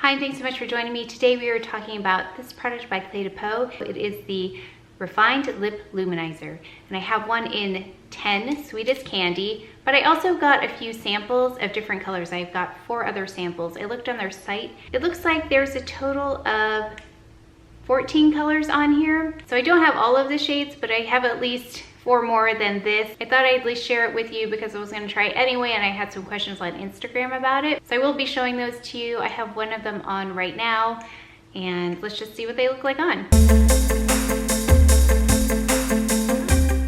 Hi, and thanks so much for joining me. Today we are talking about this product by CLE DE PEAU. It is the Refined Lip Luminizer, and I have one in 10 Sweetest Candy, but I also got a few samples of different colors. I've got 4 other samples. I looked on their site. It looks like there's a total of 14 colors on here. So I don't have all of the shades, but I have at least 4 more than this. I thought I'd at least share it with you because I was going to try it anyway, and I had some questions on Instagram about it. So I will be showing those to you. I have one of them on right now, and let's just see what they look like on.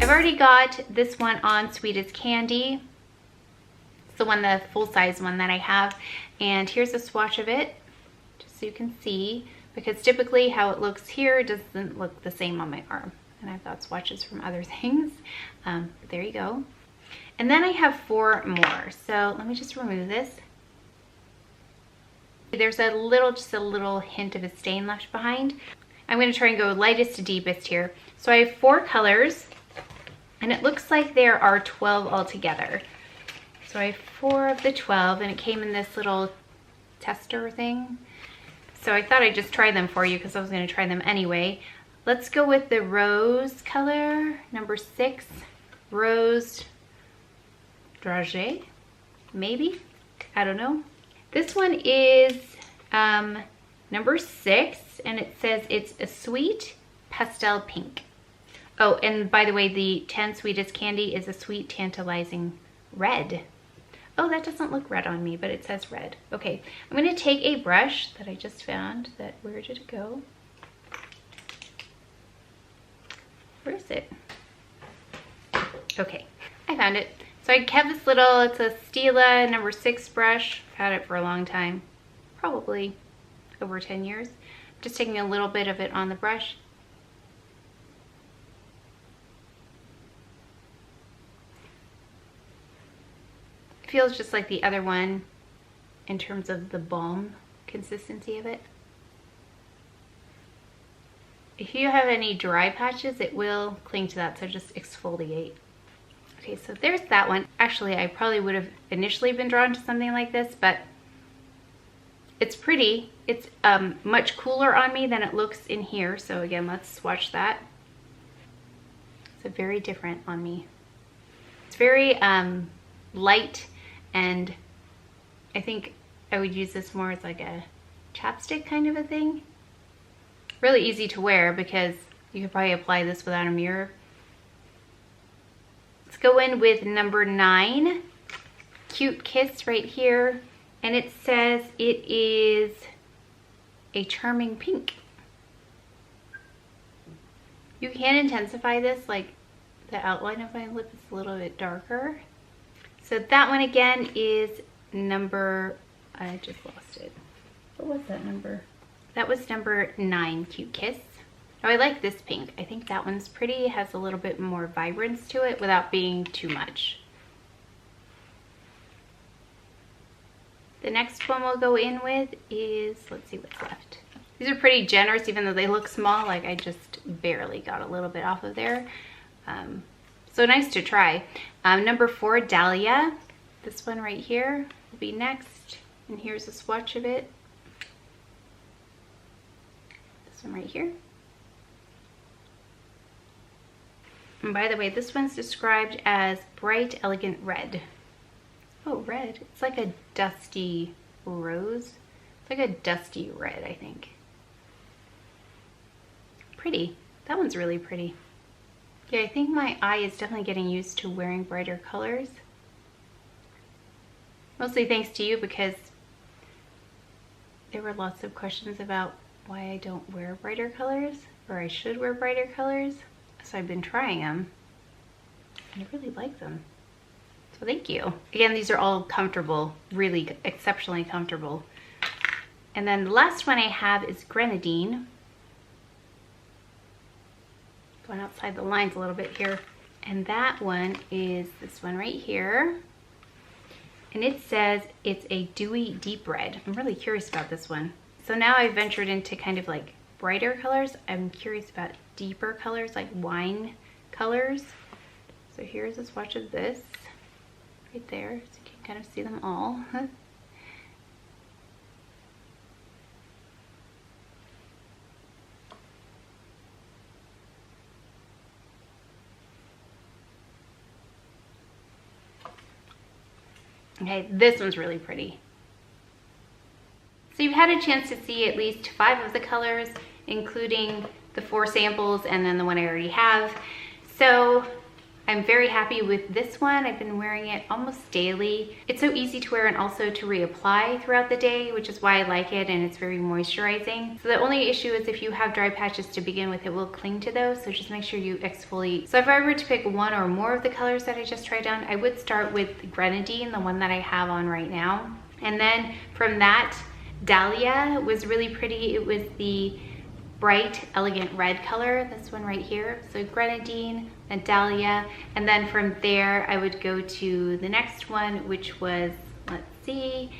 I've already got this one on Sweetest Candy. It's the full-size one that I have, and here's a swatch of it, just so you can see, because typically how it looks here doesn't look the same on my arm. And I've got swatches from other things. There you go. And then I have 4 more. So let me just remove this. There's just a little hint of a stain left behind. I'm gonna try and go lightest to deepest here. So I have 4 colors, and it looks like there are 12 altogether. So I have 4 of the 12, and it came in this little tester thing. So I thought I'd just try them for you because I was gonna try them anyway. Let's go with the rose color, number 6, Rose Dragee, maybe, I don't know. This one is number 6, and it says it's a sweet pastel pink. Oh, and by the way, the 10 Sweetest Candy is a sweet tantalizing red. Oh, that doesn't look red on me, but it says red. Okay, I'm gonna take a brush that I just found. Where did it go? Where is it? Okay, I found it. So I kept this it's a Stila number 6 brush. I've had it for a long time, probably over 10 years. I'm just taking a little bit of it on the brush. It feels just like the other one in terms of the balm consistency of it. If you have any dry patches, it will cling to that, so just exfoliate. Okay, so there's that one. Actually, I probably would have initially been drawn to something like this, but it's pretty. It's much cooler on me than it looks in here. So again, let's swatch that. It's very different on me. It's very light, and I think I would use this more as like a chapstick kind of a thing. Really easy to wear because you could probably apply this without a mirror. Let's go in with number 9, Cute Kiss right here. And it says it is a charming pink. You can intensify this, like the outline of my lip is a little bit darker. So that one again is number, I just lost it. What was that number? That was number 9, Cute Kiss. Oh, I like this pink. I think that one's pretty. It has a little bit more vibrance to it without being too much. The next one we'll go in with is, let's see what's left. These are pretty generous, even though they look small. Like I just barely got a little bit off of there. So nice to try. Number 4, Dahlia. This one right here will be next. And here's a swatch of it. One right here. And by the way, this one's described as bright, elegant red. Oh, red. It's like a dusty rose. It's like a dusty red, I think. Pretty. That one's really pretty. Yeah, I think my eye is definitely getting used to wearing brighter colors. Mostly thanks to you, because there were lots of questions about why I don't wear brighter colors, or I should wear brighter colors. So I've been trying them, and I really like them. So thank you. Again, these are all comfortable, really exceptionally comfortable. And then the last one I have is Grenadine. Going outside the lines a little bit here. And that one is this one right here. And it says it's a dewy deep red. I'm really curious about this one. So now I've ventured into kind of like brighter colors. I'm curious about deeper colors, like wine colors. So here's a swatch of this right there, so you can kind of see them all. Okay, this one's really pretty. So you've had a chance to see at least 5 of the colors, including the 4 samples and then the one I already have. So I'm very happy with this one. I've been wearing it almost daily. It's so easy to wear and also to reapply throughout the day, which is why I like it, and it's very moisturizing. So the only issue is if you have dry patches to begin with, it will cling to those, so just make sure you exfoliate. So if I were to pick one or more of the colors that I just tried on, I would start with Grenadine, the one that I have on right now. And then from that, Dahlia was really pretty. It was the bright, elegant red color, this one right here. So Grenadine and Dahlia. And then from there, I would go to the next one, which was, let's see,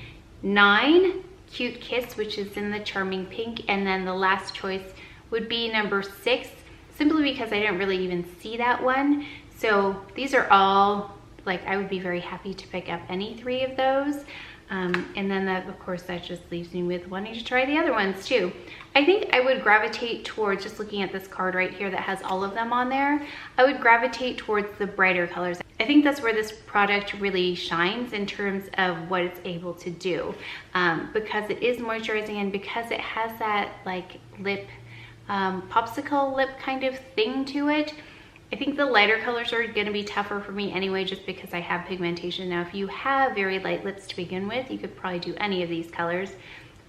9, Cute Kiss, which is in the charming pink. And then the last choice would be number 6, simply because I didn't really even see that one. So these are all, like, I would be very happy to pick up any 3 of those. And then that, of course, that just leaves me with wanting to try the other ones too. I think I would gravitate towards, just looking at this card right here that has all of them on there, I would gravitate towards the brighter colors. I think that's where this product really shines in terms of what it's able to do, because it is moisturizing and because it has that like lip, popsicle lip kind of thing to it. I think the lighter colors are going to be tougher for me anyway, just because I have pigmentation. Now, if you have very light lips to begin with, you could probably do any of these colors.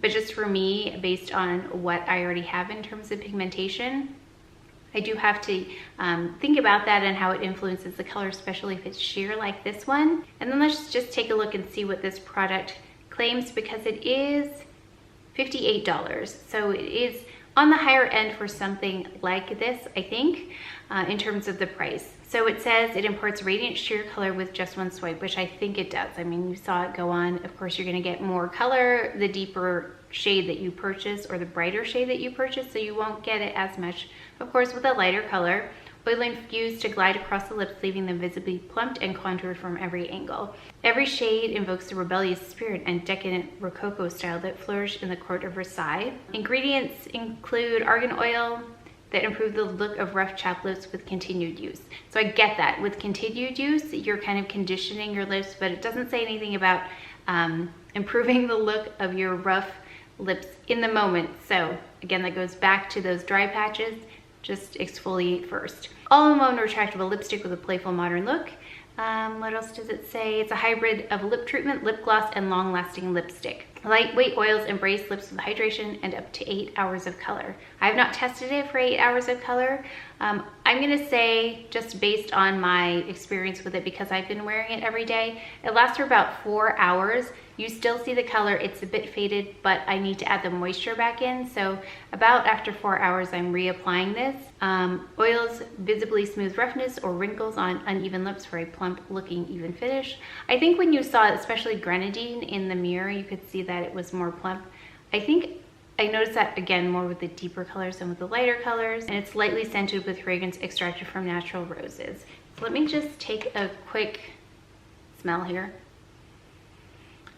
But just for me, based on what I already have in terms of pigmentation, I do have to think about that and how it influences the color, especially if it's sheer like this one. And then let's just take a look and see what this product claims, because it is $58. So it is on the higher end for something like this, I think, in terms of the price. So it says it imparts radiant sheer color with just one swipe, which I think it does. I mean, you saw it go on. Of course, you're gonna get more color the deeper shade that you purchase or the brighter shade that you purchase, so you won't get it as much, of course, with a lighter color. Oil infused to glide across the lips, leaving them visibly plumped and contoured from every angle. Every shade invokes the rebellious spirit and decadent Rococo style that flourished in the court of Versailles. Ingredients include argan oil that improve the look of rough chapped lips with continued use. So I get that. With continued use, you're kind of conditioning your lips, but it doesn't say anything about improving the look of your rough lips in the moment. So again, that goes back to those dry patches. Just exfoliate first. All-in-one retractable lipstick with a playful modern look. What else does it say? It's a hybrid of lip treatment, lip gloss, and long-lasting lipstick. Lightweight oils embrace lips with hydration and up to 8 hours of color. I have not tested it for 8 hours of color. I'm gonna say, just based on my experience with it, because I've been wearing it every day, it lasts for about 4 hours. You still see the color, it's a bit faded, but I need to add the moisture back in. So about after 4 hours, I'm reapplying this. Oils visibly smooth roughness or wrinkles on uneven lips for a plump looking even finish. I think when you saw especially Grenadine in the mirror, you could see that it was more plump. I think I noticed that again more with the deeper colors than with the lighter colors, and it's lightly scented with fragrance extracted from natural roses. So let me just take a quick smell here.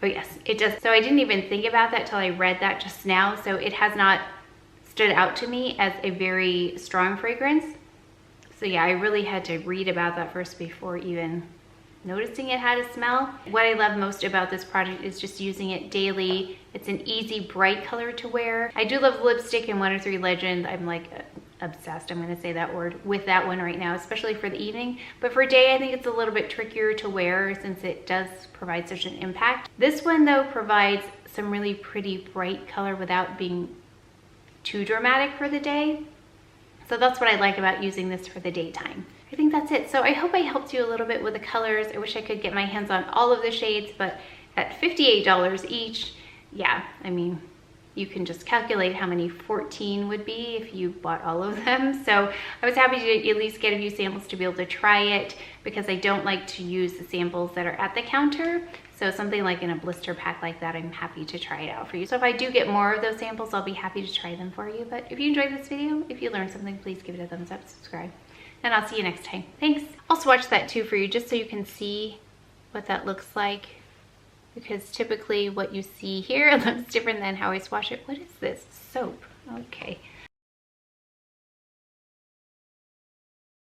Oh yes, it does. So I didn't even think about that till I read that just now. So it has not stood out to me as a very strong fragrance. So yeah, I really had to read about that first before even noticing it had a smell. What I love most about this product is just using it daily. It's an easy, bright color to wear. I do love lipstick in 103 Legend. I'm like obsessed, I'm gonna say that word, with that one right now, especially for the evening. But for day, I think it's a little bit trickier to wear since it does provide such an impact. This one though provides some really pretty bright color without being too dramatic for the day. So that's what I like about using this for the daytime. I think that's it. So I hope I helped you a little bit with the colors. I wish I could get my hands on all of the shades, but at $58 each, yeah, I mean, you can just calculate how many 14 would be if you bought all of them. So I was happy to at least get a few samples to be able to try it, because I don't like to use the samples that are at the counter. So something like in a blister pack like that, I'm happy to try it out for you. So if I do get more of those samples, I'll be happy to try them for you. But if you enjoyed this video, if you learned something, please give it a thumbs up, subscribe, and I'll see you next time. Thanks. I'll swatch that too for you, just so you can see what that looks like, because typically what you see here looks different than how I swatch it. What is this? Soap. Okay.